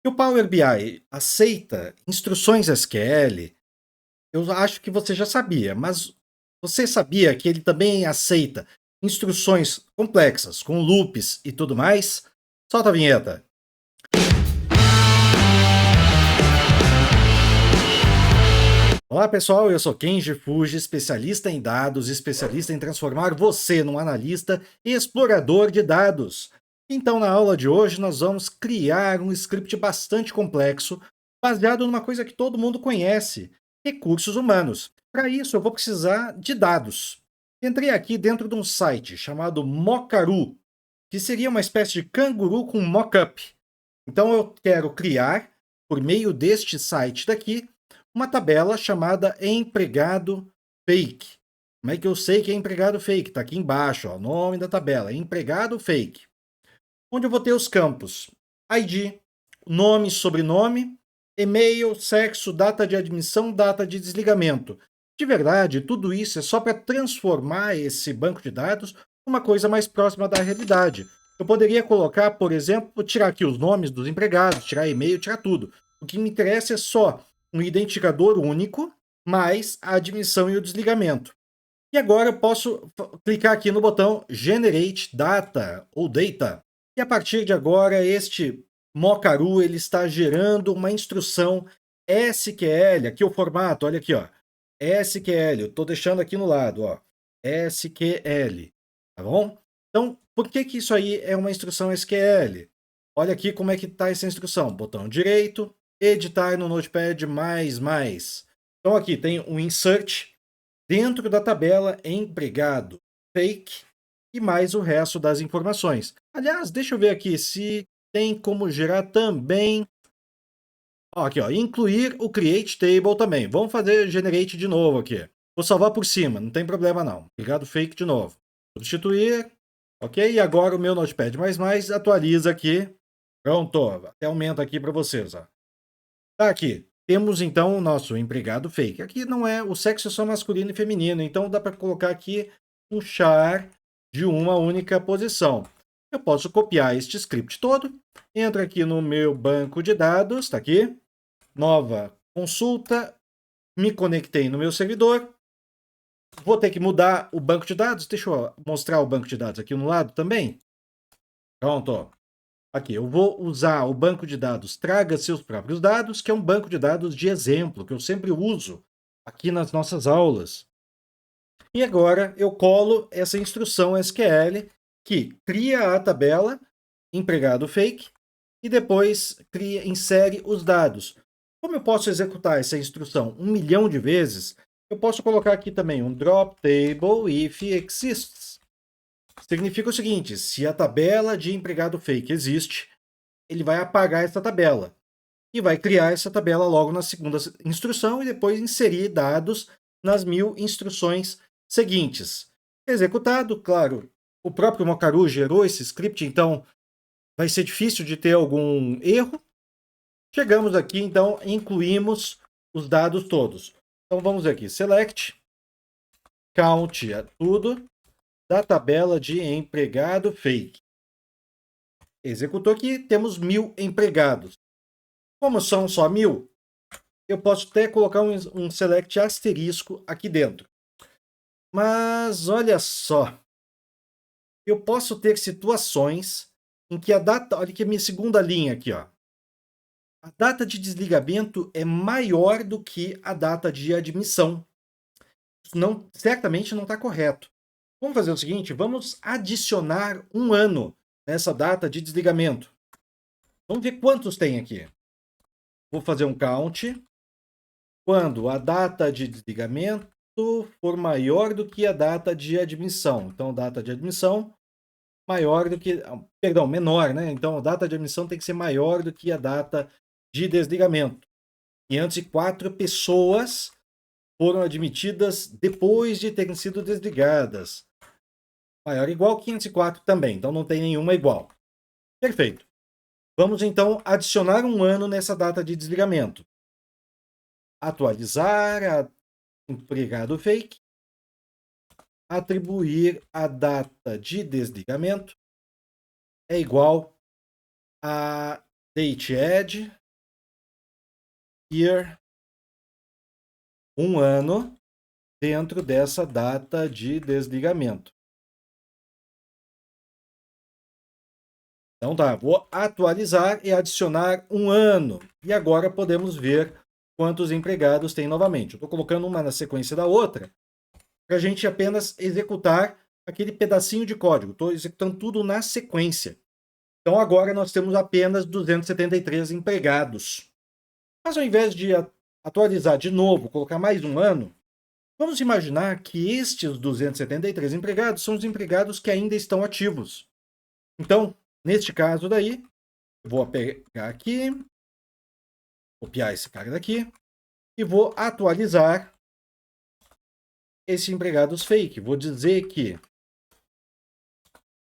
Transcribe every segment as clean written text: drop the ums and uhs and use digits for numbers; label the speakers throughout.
Speaker 1: O Power BI aceita instruções SQL, eu acho que você já sabia, mas você sabia que ele também aceita instruções complexas, com loops e tudo mais? Solta a vinheta. Olá pessoal, eu sou Kenji Fuji, especialista em dados, especialista em transformar você num analista e explorador de dados. Então, na aula de hoje, nós vamos criar um script bastante complexo, baseado numa coisa que todo mundo conhece: recursos humanos. Para isso, eu vou precisar de dados. Entrei aqui dentro de um site chamado Mocaru, que seria uma espécie de canguru com mockup. Então, eu quero criar, por meio deste site daqui, uma tabela chamada empregado fake. Como é que eu sei que é empregado fake? Está aqui embaixo, ó, o nome da tabela, empregado fake. Onde eu vou ter os campos ID, nome, sobrenome, e-mail, sexo, data de admissão, data de desligamento. De verdade, tudo isso é só para transformar esse banco de dados numa coisa mais próxima da realidade. Eu poderia colocar, por exemplo, tirar aqui os nomes dos empregados, tirar e-mail, tirar tudo. O que me interessa é só um identificador único, mais a admissão e o desligamento. E agora eu posso clicar aqui no botão Generate Data ou Data. E a partir de agora, este Mocaru ele está gerando uma instrução SQL. Aqui o formato, olha aqui, ó. SQL, eu estou deixando aqui no lado, ó. SQL, tá bom? Então, por que que isso aí é uma instrução SQL? Olha aqui como é que está essa instrução. Botão direito, editar no Notepad++. Então aqui tem um insert dentro da tabela empregado fake e mais o resto das informações. Aliás, deixa eu ver aqui se tem como gerar também. Ó, aqui, ó, incluir o create table também. Vamos fazer generate de novo aqui. Vou salvar por cima, não tem problema não. Empregado fake de novo. Substituir. Ok, e agora o meu Notepad++ atualiza aqui. Pronto, até aumenta aqui para vocês. Ó. Tá aqui. Temos então o nosso empregado fake. Aqui não é, o sexo é só masculino e feminino, então dá para colocar aqui um char de uma única posição. Eu posso copiar este script todo, entra aqui no meu banco de dados, está aqui, nova consulta, me conectei no meu servidor, vou ter que mudar o banco de dados, deixa eu mostrar o banco de dados aqui no lado também. Pronto. Aqui, eu vou usar o banco de dados Traga Seus Próprios Dados, que é um banco de dados de exemplo, que eu sempre uso aqui nas nossas aulas. E agora eu colo essa instrução SQL que cria a tabela empregado fake e depois insere os dados. Como eu posso executar essa instrução 1 milhão de vezes, eu posso colocar aqui também um drop table if exists. Significa o seguinte: se a tabela de empregado fake existe, ele vai apagar essa tabela e vai criar essa tabela logo na segunda instrução e depois inserir dados nas 1000 instruções seguintes. Executado, claro, o próprio Mocaru gerou esse script, então vai ser difícil de ter algum erro. Chegamos aqui, então, incluímos os dados todos. Então vamos ver aqui, select, count tudo, da tabela de empregado fake. Executou aqui, temos 1000 empregados. Como são só 1000, eu posso até colocar um select asterisco aqui dentro. Mas olha só, eu posso ter situações em que a data, olha aqui a minha segunda linha aqui, ó. A data de desligamento é maior do que a data de admissão. Isso não, certamente não está correto. Vamos fazer o seguinte, vamos adicionar um ano nessa data de desligamento. Vamos ver quantos tem aqui. Vou fazer um count. Quando a data de desligamento for maior do que a data de admissão. Então, data de admissão maior do que... Perdão, menor, né? Então, a data de admissão tem que ser maior do que a data de desligamento. 504 pessoas foram admitidas depois de terem sido desligadas. Maior ou igual, 504 também. Então, não tem nenhuma igual. Perfeito. Vamos, então, adicionar um ano nessa data de desligamento. Atualizar a empregado fake, atribuir a data de desligamento é igual a date add, year, um ano, dentro dessa data de desligamento. Então tá, vou atualizar e adicionar um ano. E agora podemos ver quantos empregados tem novamente. Eu estou colocando uma na sequência da outra, para a gente apenas executar aquele pedacinho de código. Estou executando tudo na sequência. Então agora nós temos apenas 273 empregados. Mas ao invés de atualizar de novo, colocar mais um ano, vamos imaginar que estes 273 empregados são os empregados que ainda estão ativos. Então, neste caso daí, eu vou pegar aqui, copiar esse cara daqui e vou atualizar esse empregados fake. Vou dizer que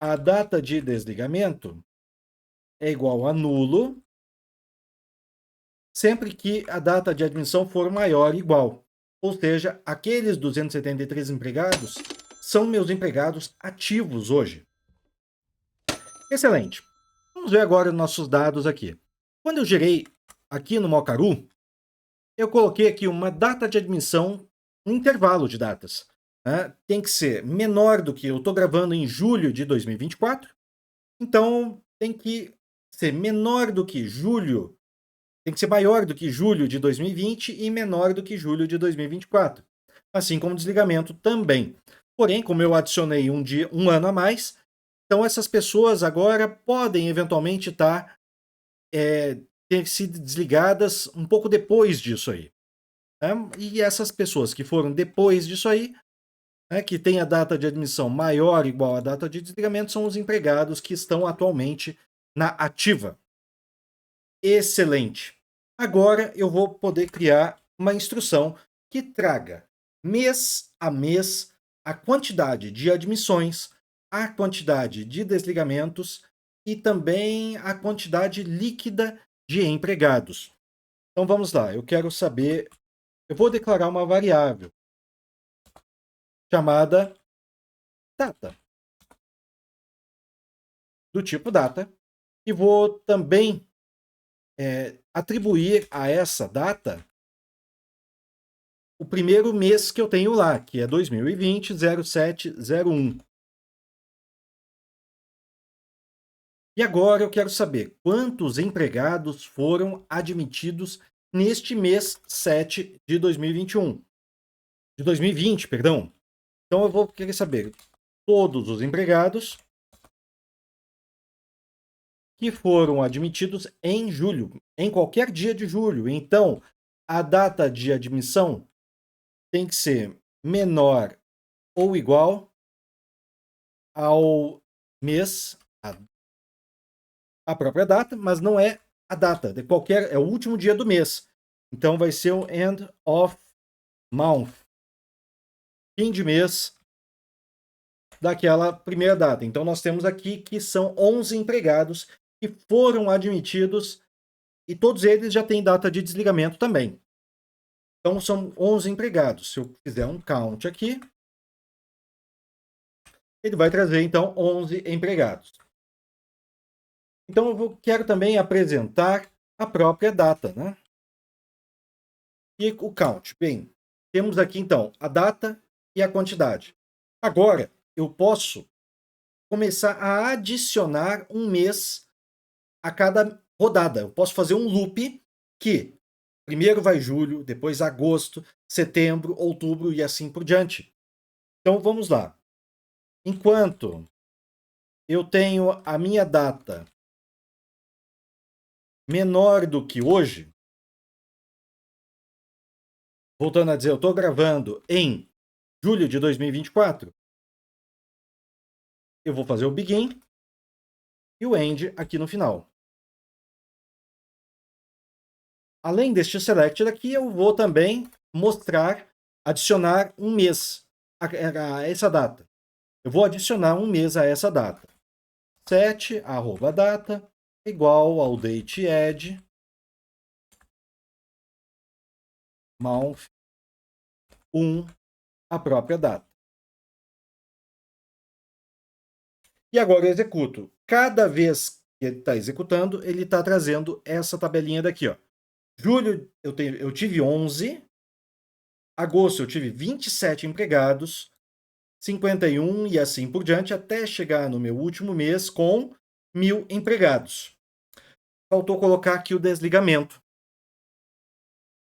Speaker 1: a data de desligamento é igual a nulo sempre que a data de admissão for maior ou igual. Ou seja, aqueles 273 empregados são meus empregados ativos hoje. Excelente. Vamos ver agora os nossos dados aqui. Quando eu gerei aqui no Mocaru, eu coloquei aqui uma data de admissão, um intervalo de datas. Né? Tem que ser menor do que eu estou gravando em julho de 2024, então tem que ser menor do que julho, tem que ser maior do que julho de 2020 e menor do que julho de 2024. Assim como o desligamento também. Porém, como eu adicionei um ano a mais, então essas pessoas agora podem eventualmente ter sido desligadas um pouco depois disso aí. Né? E essas pessoas que foram depois disso aí, né, que tem a data de admissão maior ou igual à data de desligamento, são os empregados que estão atualmente na ativa. Excelente. Agora eu vou poder criar uma instrução que traga mês a mês a quantidade de admissões, a quantidade de desligamentos e também a quantidade líquida de empregados. Então vamos lá, eu quero saber, eu vou declarar uma variável chamada data, do tipo data, e vou também atribuir a essa data o primeiro mês que eu tenho lá, que é 2020, 0701. E agora eu quero saber quantos empregados foram admitidos neste mês 7 de 2021. De 2020, perdão. Então eu vou querer saber todos os empregados que foram admitidos em julho, em qualquer dia de julho. Então, a data de admissão tem que ser menor ou igual ao mês, a própria data, mas não é a data, é o último dia do mês. Então vai ser o end of month, fim de mês daquela primeira data. Então nós temos aqui que são 11 empregados que foram admitidos e todos eles já têm data de desligamento também. Então são 11 empregados. Se eu fizer um count aqui, ele vai trazer então 11 empregados. Então eu quero também apresentar a própria data, né? E o count. Bem, temos aqui então a data e a quantidade. Agora eu posso começar a adicionar um mês a cada rodada. Eu posso fazer um loop que primeiro vai julho, depois agosto, setembro, outubro e assim por diante. Então vamos lá. Enquanto eu tenho a minha data menor do que hoje, voltando a dizer, eu estou gravando em julho de 2024, eu vou fazer o begin e o end aqui no final. Além deste select daqui, eu vou também adicionar um mês a essa data. Eu vou adicionar um mês a essa data. Set @data igual ao date add month 1, a própria data. E agora eu executo. Cada vez que ele está executando, ele está trazendo essa tabelinha daqui, ó. Julho eu tive 11. Agosto eu tive 27 empregados, 51 e assim por diante, até chegar no meu último mês com 1.000 empregados. Faltou colocar aqui o desligamento.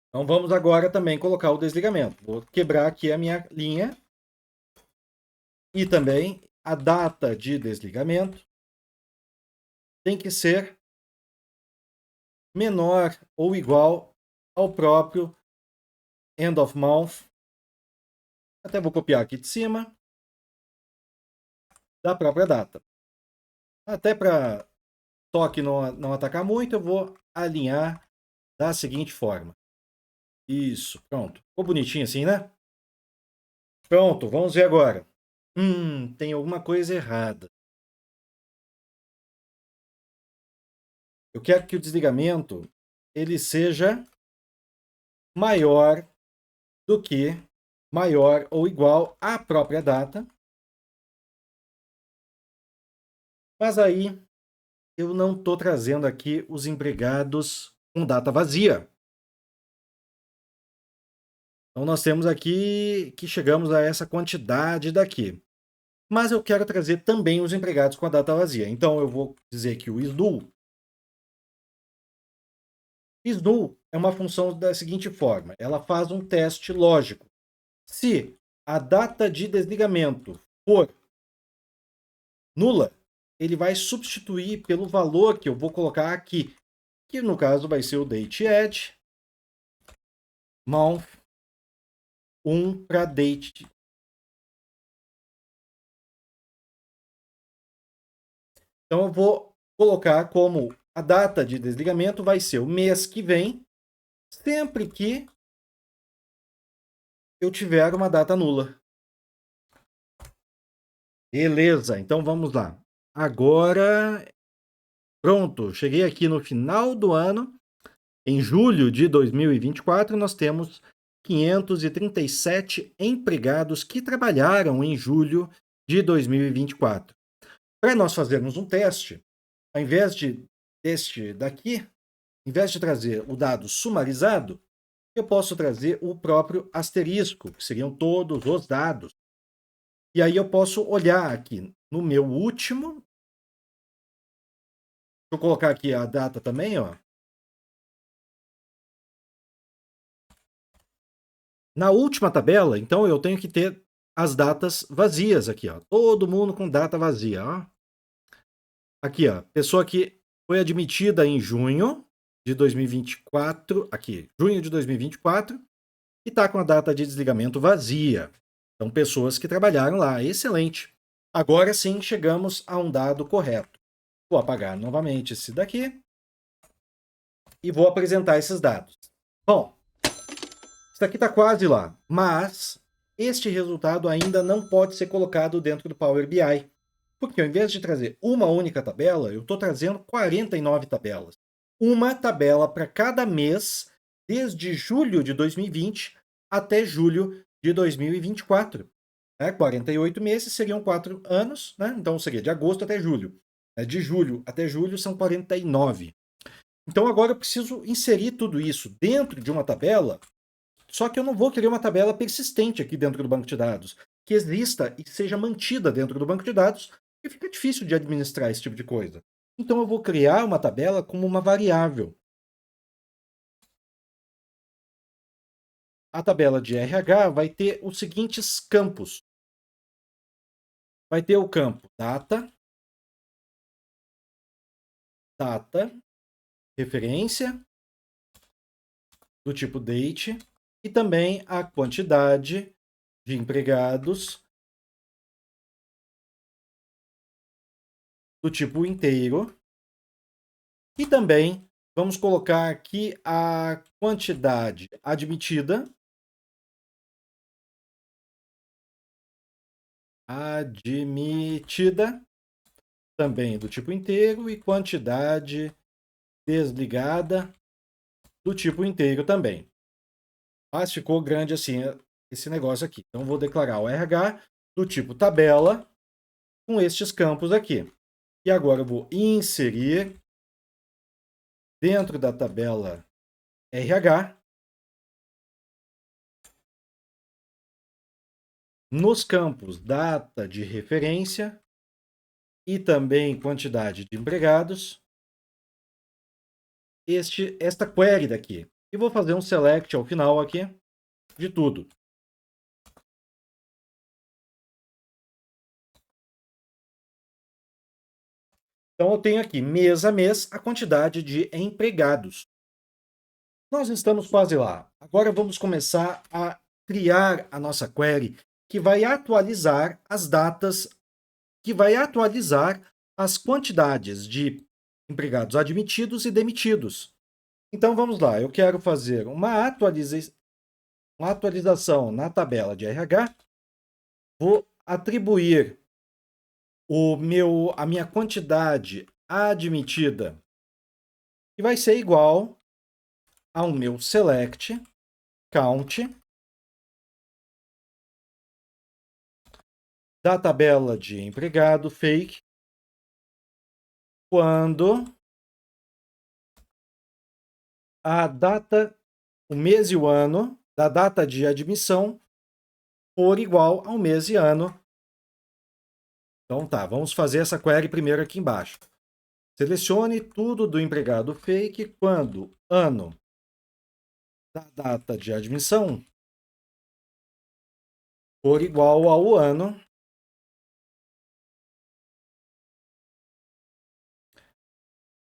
Speaker 1: Então vamos agora também colocar o desligamento. Vou quebrar aqui a minha linha. E também a data de desligamento tem que ser menor ou igual ao próprio end of month. Até vou copiar aqui de cima da própria data. Até para toque não atacar muito, eu vou alinhar da seguinte forma. Isso, pronto. Ficou bonitinho assim, né? Pronto, vamos ver agora. Tem alguma coisa errada. Eu quero que o desligamento ele seja maior do que maior ou igual à própria data. Mas aí eu não estou trazendo aqui os empregados com data vazia. Então nós temos aqui que chegamos a essa quantidade daqui. Mas eu quero trazer também os empregados com a data vazia. Então eu vou dizer que o isNull é uma função da seguinte forma. Ela faz um teste lógico. Se a data de desligamento for nula, ele vai substituir pelo valor que eu vou colocar aqui, que no caso vai ser o dateAdd, month 1 para date. Então eu vou colocar como a data de desligamento vai ser o mês que vem, sempre que eu tiver uma data nula. Beleza, então vamos lá. Agora, pronto, cheguei aqui no final do ano. Em julho de 2024, nós temos 537 empregados que trabalharam em julho de 2024. Para nós fazermos um teste, ao invés de deste daqui, em vez de trazer o dado sumarizado, eu posso trazer o próprio asterisco, que seriam todos os dados. E aí eu posso olhar aqui no meu último. Deixa eu colocar aqui a data também, ó. Na última tabela, então, eu tenho que ter as datas vazias aqui, ó. Todo mundo com data vazia, ó. Aqui, ó. Pessoa que foi admitida em junho de 2024, aqui, junho de 2024, e está com a data de desligamento vazia. Então, pessoas que trabalharam lá. Excelente. Agora sim, chegamos a um dado correto. Vou apagar novamente esse daqui e vou apresentar esses dados. Bom, isso aqui está quase lá, mas este resultado ainda não pode ser colocado dentro do Power BI, porque ao invés de trazer uma única tabela, eu estou trazendo 49 tabelas. Uma tabela para cada mês, desde julho de 2020 até julho de 2024. 48 meses seriam 4 anos, né? Então seria de agosto até julho. De julho até julho são 49. Então agora eu preciso inserir tudo isso dentro de uma tabela, só que eu não vou querer uma tabela persistente aqui dentro do banco de dados, que exista e seja mantida dentro do banco de dados, e fica difícil de administrar esse tipo de coisa. Então eu vou criar uma tabela como uma variável. A tabela de RH vai ter os seguintes campos. Vai ter o campo data, referência, do tipo date, e também a quantidade de empregados do tipo inteiro. E também vamos colocar aqui a quantidade admitida. Também do tipo inteiro, e quantidade desligada do tipo inteiro também. Mas ficou grande assim esse negócio aqui. Então vou declarar o RH do tipo tabela com estes campos aqui. E agora eu vou inserir dentro da tabela RH, nos campos data de referência e também quantidade de empregados, esta query daqui. E vou fazer um select ao final aqui de tudo. Então, eu tenho aqui, mês a mês, a quantidade de empregados. Nós estamos quase lá. Agora vamos começar a criar a nossa query, que vai atualizar as datas, que vai atualizar as quantidades de empregados admitidos e demitidos. Então, vamos lá. Eu quero fazer uma atualização na tabela de RH. Vou atribuir a minha quantidade admitida, que vai ser igual ao meu select count da tabela de empregado fake quando a data, o mês e o ano da data de admissão for igual ao mês e ano. Então tá, vamos fazer essa query primeiro aqui embaixo. Selecione tudo do empregado fake quando ano da data de admissão for igual ao ano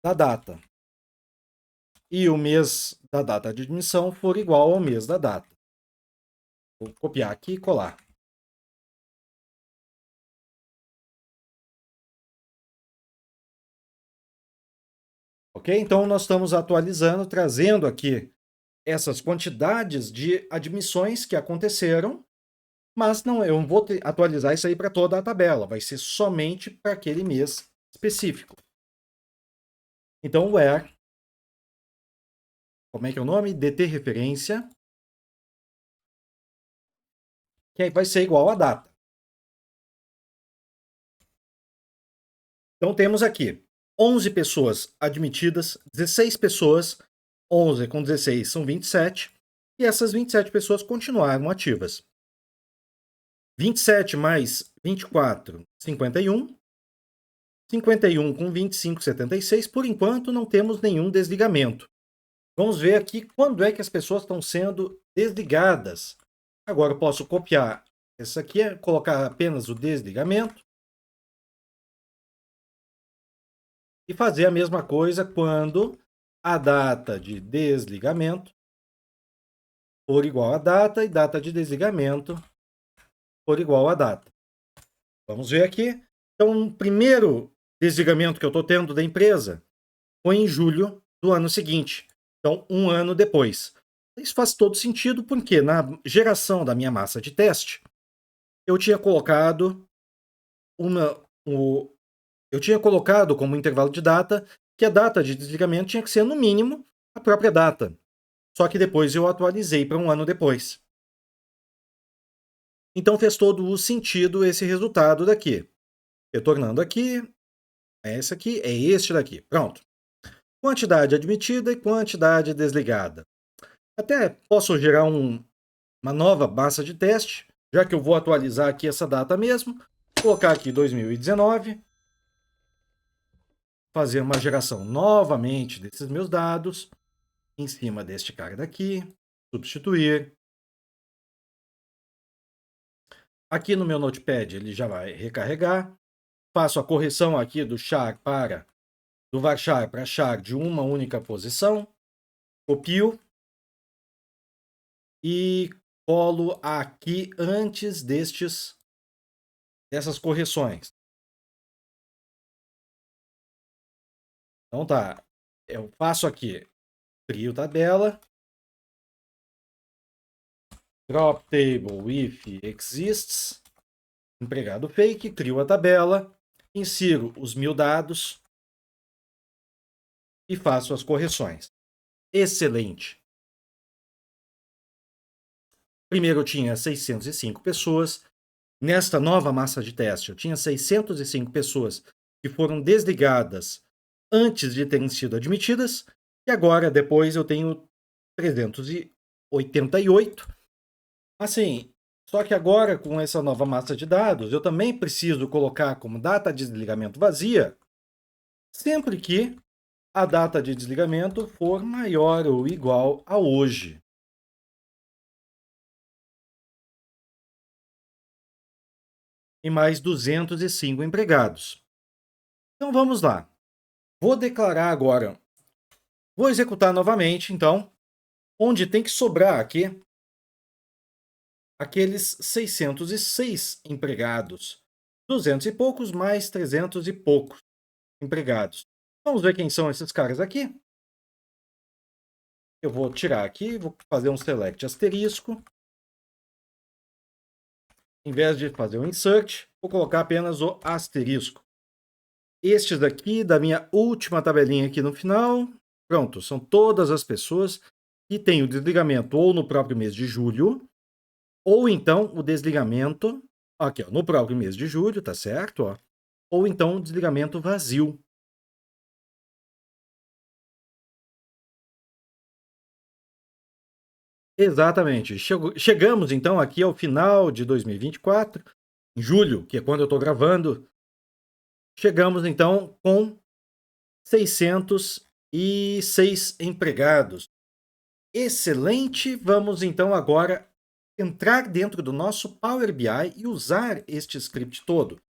Speaker 1: da data e o mês da data de admissão for igual ao mês da data. Vou copiar aqui e colar. Ok? Então, nós estamos atualizando, trazendo aqui essas quantidades de admissões que aconteceram, mas não, eu não vou atualizar isso aí para toda a tabela, vai ser somente para aquele mês específico. Então, where, como é que é o nome? DT referência, que aí vai ser igual a data. Então, temos aqui 11 pessoas admitidas, 16 pessoas, 11 com 16 são 27, e essas 27 pessoas continuaram ativas. 27 mais 24, 51. 51 com 25, 76. Por enquanto, não temos nenhum desligamento. Vamos ver aqui quando é que as pessoas estão sendo desligadas. Agora eu posso copiar essa aqui, colocar apenas o desligamento. E fazer a mesma coisa quando a data de desligamento for igual à data e data de desligamento for igual à data. Vamos ver aqui. Então, o primeiro desligamento que eu estou tendo da empresa foi em julho do ano seguinte. Então, um ano depois. Isso faz todo sentido porque na geração da minha massa de teste, eu tinha colocado como intervalo de data que a data de desligamento tinha que ser, no mínimo, a própria data. Só que depois eu atualizei para um ano depois. Então fez todo o sentido esse resultado daqui. Retornando aqui, é esse aqui, é este daqui. Pronto. Quantidade admitida e quantidade desligada. Até posso gerar uma nova massa de teste, já que eu vou atualizar aqui essa data mesmo. Colocar aqui 2019. Fazer uma geração novamente desses meus dados. Em cima deste cara daqui. Substituir. Aqui no meu Notepad ele já vai recarregar. Faço a correção aqui do varchar para char de uma única posição. Copio. E colo aqui antes dessas correções. Então tá, eu faço aqui, crio tabela, drop table if exists, empregado fake, crio a tabela, insiro os 1000 dados e faço as correções. Excelente! Primeiro eu tinha 605 pessoas. Nesta nova massa de teste, eu tinha 605 pessoas que foram desligadas antes de terem sido admitidas. E agora, depois, eu tenho 388. Assim, só que agora com essa nova massa de dados, eu também preciso colocar como data de desligamento vazia, sempre que a data de desligamento for maior ou igual a hoje. E mais 205 empregados. Então vamos lá. Vou declarar agora, vou executar novamente, então, onde tem que sobrar aqui aqueles 606 empregados. 200 e poucos mais 300 e poucos empregados. Vamos ver quem são esses caras aqui. Eu vou tirar aqui, vou fazer um select asterisco. Em vez de fazer um insert, vou colocar apenas o asterisco. Estes daqui, da minha última tabelinha aqui no final, pronto, são todas as pessoas que têm o desligamento ou no próprio mês de julho, ou então o desligamento, aqui ó, no próprio mês de julho, tá certo? Ó, ou então o desligamento vazio. Exatamente. Chegamos então aqui ao final de 2024, em julho, que é quando eu estou gravando. Chegamos então com 606 empregados. Excelente! Vamos então agora entrar dentro do nosso Power BI e usar este script todo.